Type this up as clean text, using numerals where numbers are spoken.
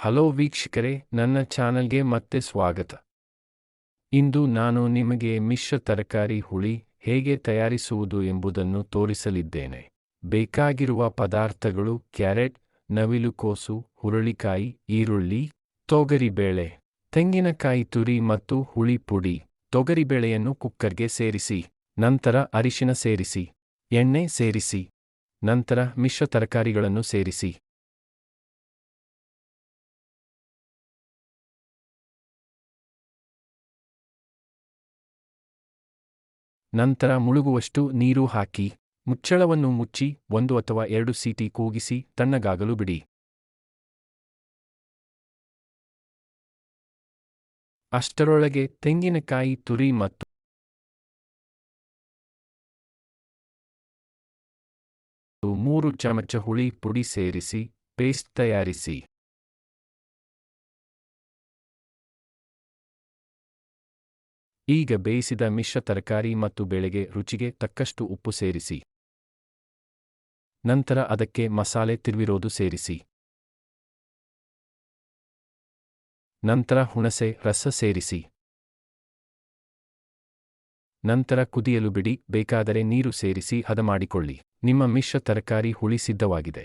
Hello ವೀಕ್ಷಕರೇ, ನನ್ನ ಚಾನಲ್ಗೆ ಮತ್ತೆ ಸ್ವಾಗತ. ಇಂದು ನಾನು ನಿಮಗೆ ಮಿಶ್ರ ತರಕಾರಿ ಹುಳಿ ಹೇಗೆ ತಯಾರಿಸುವುದು ಎಂಬುದನ್ನು ತೋರಿಸಲಿದ್ದೇನೆ. ಬೇಕಾಗಿರುವ ಪದಾರ್ಥಗಳು: ಕ್ಯಾರೆಟ್, ನವಿಲುಕೋಸು, ಹುರುಳಿಕಾಯಿ, ಈರುಳ್ಳಿ, ತೊಗರಿಬೇಳೆ, ತೆಂಗಿನಕಾಯಿ ತುರಿ ಮತ್ತು ಹುಳಿ ಪುಡಿ. ತೊಗರಿಬೇಳೆಯನ್ನು ಕುಕ್ಕರ್ಗೆ ಸೇರಿಸಿ. ನಂತರ ಅರಿಶಿನ ಸೇರಿಸಿ. ಎಣ್ಣೆ ಸೇರಿಸಿ. ನಂತರ ಮಿಶ್ರ ತರಕಾರಿಗಳನ್ನು ಸೇರಿಸಿ. ನಂತರ ಮುಳುಗುವಷ್ಟು ನೀರು ಹಾಕಿ. ಮುಚ್ಚಳವನ್ನು ಮುಚ್ಚಿ 1 ಅಥವಾ 2 ಸೀಟಿ ಕೂಗಿಸಿ ತಣ್ಣಗಾಗಲು ಬಿಡಿ. ಅಷ್ಟರೊಳಗೆ ತೆಂಗಿನಕಾಯಿ ತುರಿ ಮತ್ತು 3 ಚಮಚ ಹುಳಿ ಪುಡಿ ಸೇರಿಸಿ ಪೇಸ್ಟ್ ತಯಾರಿಸಿ. ಈಗ ಬೇಯಿಸಿದ ಮಿಶ್ರ ತರಕಾರಿ ಮತ್ತು ಬೇಳೆಗೆ ರುಚಿಗೆ ತಕ್ಕಷ್ಟು ಉಪ್ಪು ಸೇರಿಸಿ. ನಂತರ ಅದಕ್ಕೆ ಮಸಾಲೆ ತಿರುವಿರೋದು ಸೇರಿಸಿ. ನಂತರ ಹುಣಸೆ ರಸ ಸೇರಿಸಿ. ನಂತರ ಕುದಿಯಲು ಬಿಡಿ. ಬೇಕಾದರೆ ನೀರು ಸೇರಿಸಿ ಹದ ಮಾಡಿಕೊಳ್ಳಿ. ನಿಮ್ಮ ಮಿಶ್ರ ತರಕಾರಿ ಹುಳಿ ಸಿದ್ಧವಾಗಿದೆ.